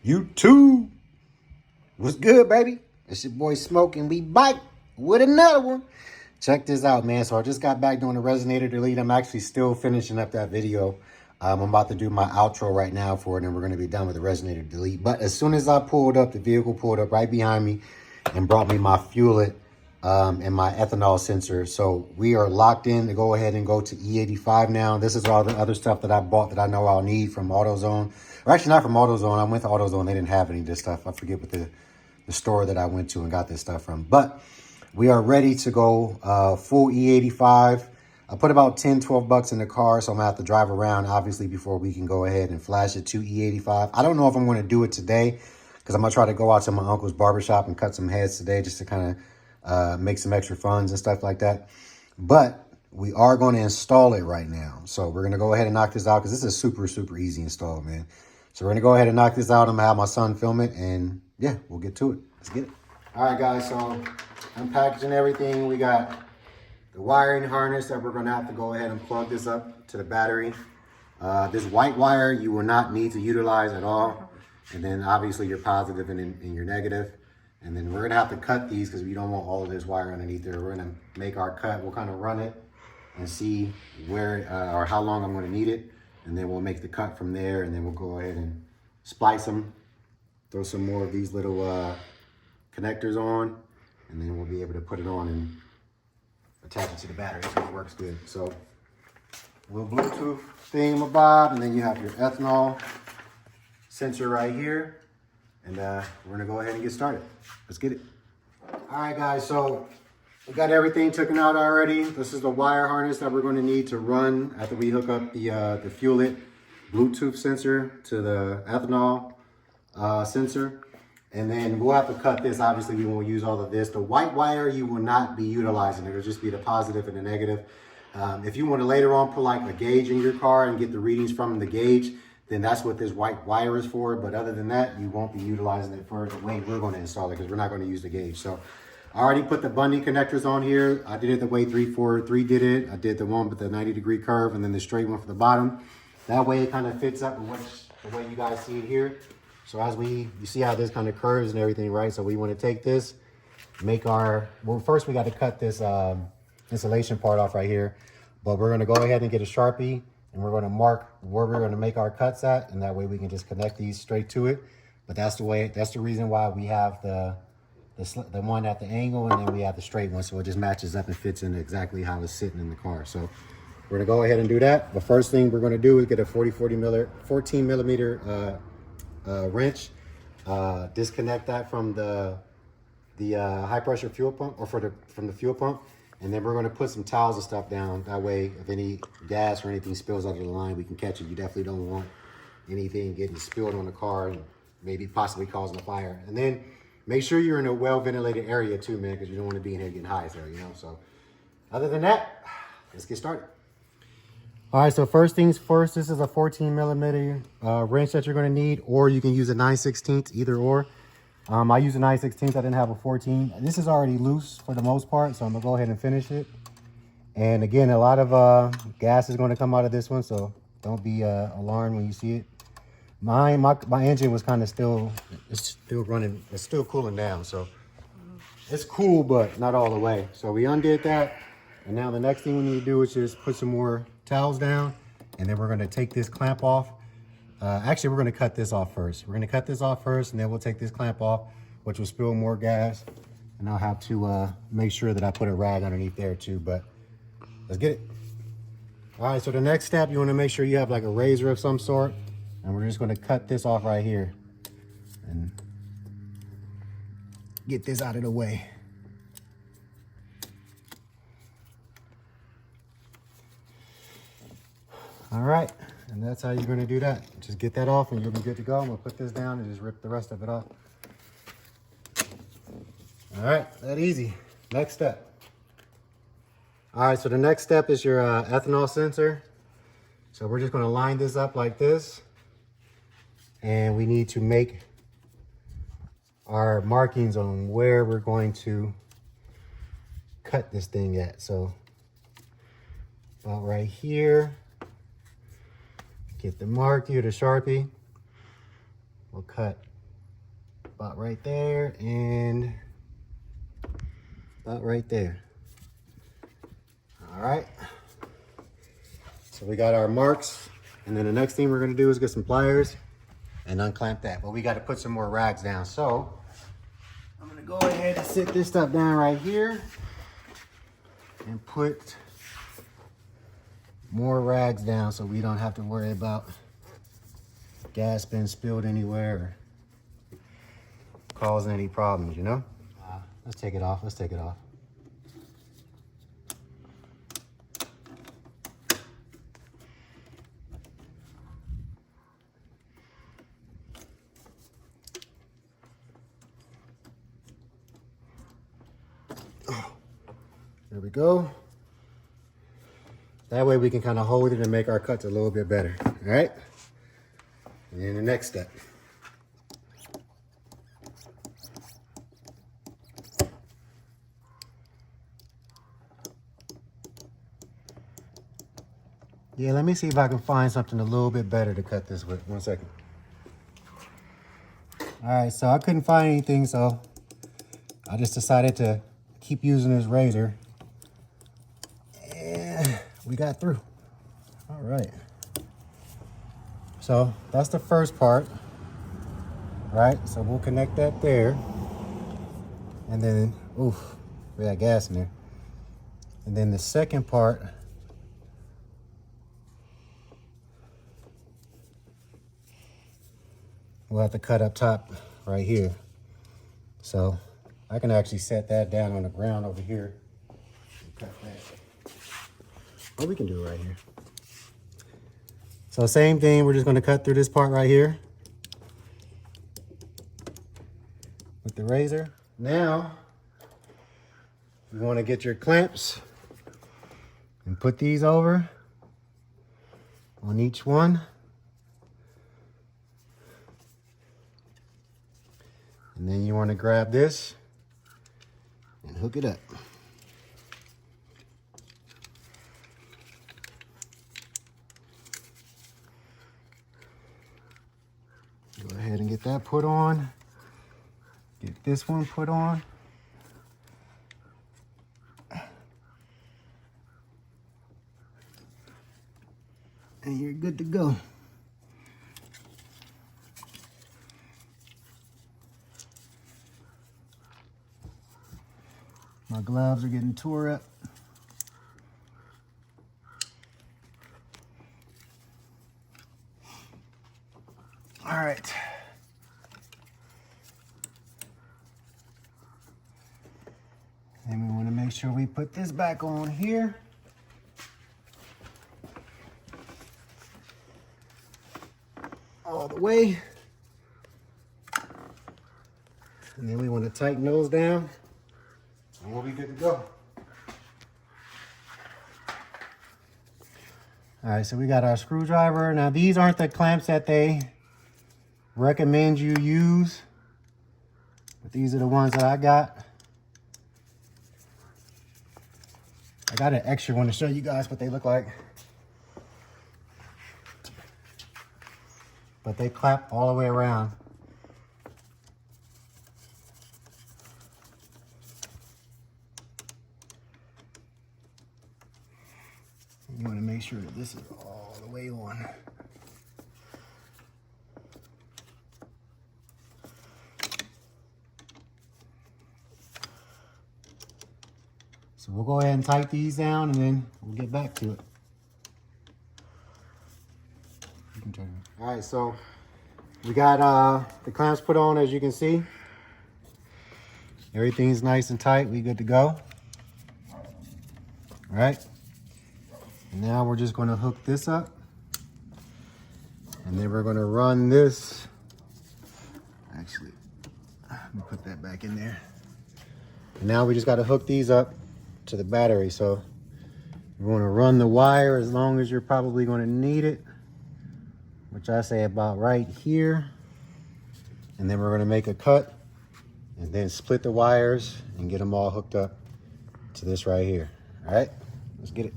YouTube. What's good, baby? It's your boy Smoking. We bike with another one. Check this out, man. So I just got back doing the resonator delete. I'm actually still finishing up that video. I'm about to do my outro right now for it, and we're going to be done with the resonator delete. But as soon as I pulled up, the vehicle pulled up right behind me and brought me my fuelet and my ethanol sensor. So we are locked in to go ahead and go to E85 now. This is all the other stuff that I bought that I know I'll need from AutoZone. Or actually not from AutoZone. I went to AutoZone. They didn't have any of this stuff. I forget what the store that I went to and got this stuff from. But we are ready to go full E85. I put about 10, 12 bucks in the car, so I'm gonna have to drive around, obviously, before we can go ahead and flash it to E85. I don't know if I'm gonna do it today, because I'm gonna try to go out to my uncle's barbershop and cut some heads today, just to kind of make some extra funds and stuff like that. But we are going to install it right now. So we're going to go ahead and knock this out, because this is super, super easy install, man. So we're going to go ahead and knock this out. I'm going to have my son film it, and yeah, we'll get to it. Let's get it. All right, guys, so unpackaging everything. We got the wiring harness that we're going to have to go ahead and plug this up to the battery. This white wire you will not need to utilize at all. And then obviously your positive and your negative. And then we're going to have to cut these, because we don't want all of this wire underneath there. We're going to make our cut. We'll kind of run it and see where or how long I'm going to need it. And then we'll make the cut from there. And then we'll go ahead and splice them. Throw some more of these little connectors on. And then we'll be able to put it on and attach it to the battery so it works good. So little Bluetooth thingamabob. And then you have your ethanol sensor right here. And we're gonna go ahead and get started. Let's get it. All right, guys, so we got everything taken out already. This is the wire harness that we're gonna need to run after we hook up the fuelet Bluetooth sensor to the ethanol sensor. And then we'll have to cut this. Obviously, we won't use all of this. The white wire, you will not be utilizing. It'll just be the positive and the negative. If you want to later on put like a gauge in your car and get the readings from the gauge, then that's what this white wire is for. But other than that, you won't be utilizing it for the way we're going to install it, because we're not going to use the gauge. So I already put the Bundy connectors on here. I did it the way 343 did it. I did the one with the 90-degree curve and then the straight one for the bottom. That way it kind of fits up with the way you guys see it here. So as you see how this kind of curves and everything, right? So we want to take this, well, first we got to cut this insulation part off right here. But we're going to go ahead and get a Sharpie, and we're going to mark where we're going to make our cuts at, and that way we can just connect these straight to it. But that's the reason why we have the one at the angle, and then we have the straight one, so it just matches up and fits in exactly how it's sitting in the car. So we're going to go ahead and do that. The first thing we're going to do is get a 14 millimeter wrench, disconnect that from the high pressure fuel pump, or from the fuel pump. And then we're going to put some towels and stuff down. That way, if any gas or anything spills out of the line, we can catch it. You definitely don't want anything getting spilled on the car and maybe possibly causing a fire. And then make sure you're in a well-ventilated area too, man, because you don't want to be in here getting high there, you know. So other than that, let's get started. All right, so first things first, this is a 14 millimeter wrench that you're going to need, or you can use a 9/16, either or. I use a 9/16. I didn't have a 14. This is already loose for the most part, so I'm gonna go ahead and finish it. And again, a lot of gas is going to come out of this one, so don't be alarmed when you see it. My engine was kind of it's still running, it's still cooling down, so it's cool, but not all the way. So we undid that, and now the next thing we need to do is just put some more towels down, and then we're going to take this clamp off. Actually, we're going to cut this off first. We're going to cut this off first, and then we'll take this clamp off, which will spill more gas. And I'll have to make sure that I put a rag underneath there too, but let's get it. All right, so the next step, you want to make sure you have like a razor of some sort, and we're just going to cut this off right here and get this out of the way. All right. And that's how you're going to do that. Just get that off and you'll be good to go. I'm going to put this down and just rip the rest of it off. All right, that easy. Next step. All right, so the next step is your ethanol sensor. So we're just going to line this up like this. And we need to make our markings on where we're going to cut this thing at. So about right here. Get the mark here, the Sharpie. We'll cut about right there and about right there. All right. So we got our marks, and then the next thing we're gonna do is get some pliers and unclamp that. But we got to put some more rags down. So I'm gonna go ahead and sit this stuff down right here and put more rags down so we don't have to worry about gas being spilled anywhere or causing any problems, you know? Let's take it off. Let's take it off. There we go. That way we can kind of hold it and make our cuts a little bit better. All right. And then the next step. Yeah, let me see if I can find something a little bit better to cut this with. 1 second. All right, so I couldn't find anything, so I just decided to keep using this razor. And we got through. All right. So that's the first part. All right, so we'll connect that there. And then, oof, we got gas in there. And then the second part, we'll have to cut up top right here. So I can actually set that down on the ground over here. Cut that. Or we can do it right here. So same thing, we're just gonna cut through this part right here with the razor. Now, you wanna get your clamps and put these over on each one. And then you wanna grab this and hook it up. Go ahead and get that put on. Get this one put on. And you're good to go. My gloves are getting tore up. All right. And we want to make sure we put this back on here. All the way. And then we want to tighten those down. And we'll be good to go. All right, so we got our screwdriver. Now these aren't the clamps that they recommend you use, but these are the ones that I got. I got an extra one to show you guys what they look like. But they clap all the way around. You want to make sure that this is all the way on. So we'll go ahead and tighten these down and then we'll get back to it. You can turn it. All right, so we got the clamps put on, as you can see. Everything's nice and tight. We good to go. All right. And now we're just going to hook this up. And then we're going to run this. Actually, let me put that back in there. And now we just got to hook these up to the battery. So we're going to run the wire as long as you're probably going to need it, which I say about right here. And then we're going to make a cut and then split the wires and get them all hooked up to this right here. All right, let's get it.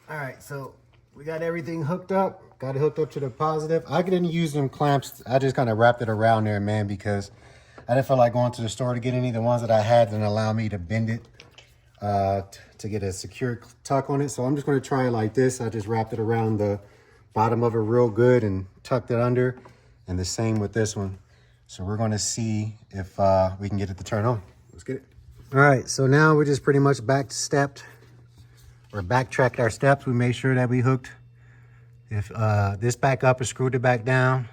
All right, so we got everything hooked up. Got it hooked up to the positive. I didn't use them clamps. I just kind of wrapped it around there, man, because I didn't feel like going to the store to get any. The ones that I had didn't allow me to bend it to get a secure tuck on it. So I'm just going to try it like this. I just wrapped it around the bottom of it real good and tucked it under. And the same with this one. So we're going to see if we can get it to turn on. Let's get it. All right, so now we're just pretty much backtracked our steps. We made sure that we hooked this back up and screwed it back down.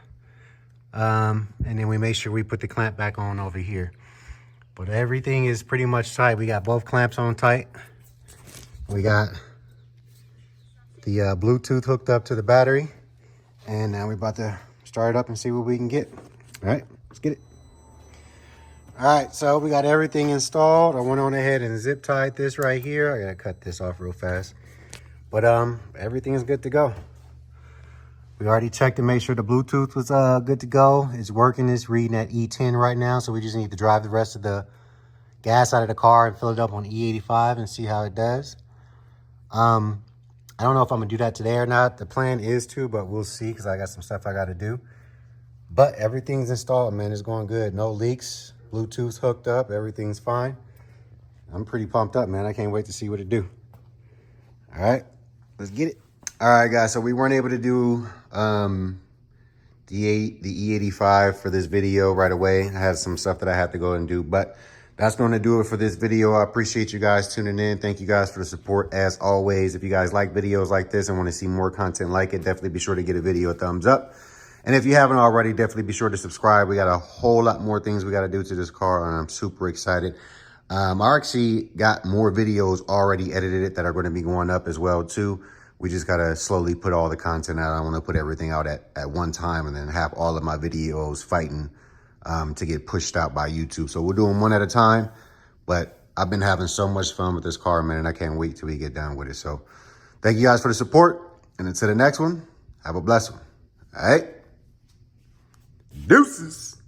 And then we made sure we put the clamp back on over here. But everything is pretty much tight. We got both clamps on tight. We got the Bluetooth hooked up to the battery. And now we're about to start it up and see what we can get. All right, let's get it. All right, so we got everything installed. I went on ahead and zip tied this right here. I gotta cut this off real fast. But everything is good to go. We already checked to make sure the Bluetooth was good to go. It's working. It's reading at E10 right now. So we just need to drive the rest of the gas out of the car and fill it up on E85 and see how it does. I don't know if I'm gonna do that today or not. The plan is to, but we'll see because I got some stuff I gotta do. But everything's installed, man. It's going good. No leaks. Bluetooth's hooked up. Everything's fine. I'm pretty pumped up, man. I can't wait to see what it do. All right, let's get it. All right, guys, so we weren't able to do the E85 for this video right away. I had some stuff that I had to go and do, but that's going to do it for this video. I appreciate you guys tuning in. Thank you guys for the support as always. If you guys like videos like this and want to see more content like it, definitely be sure to give a video a thumbs up. And if you haven't already, definitely be sure to subscribe. We got a whole lot more things we got to do to this car, and I'm super excited. I actually got more videos already edited that are going to be going up as well too. We just got to slowly put all the content out. I want to put everything out at one time and then have all of my videos fighting to get pushed out by YouTube. So we'll do them one at a time. But I've been having so much fun with this car, man, and I can't wait till we get done with it. So thank you guys for the support. And until the next one, have a blessed one. All right? Deuces.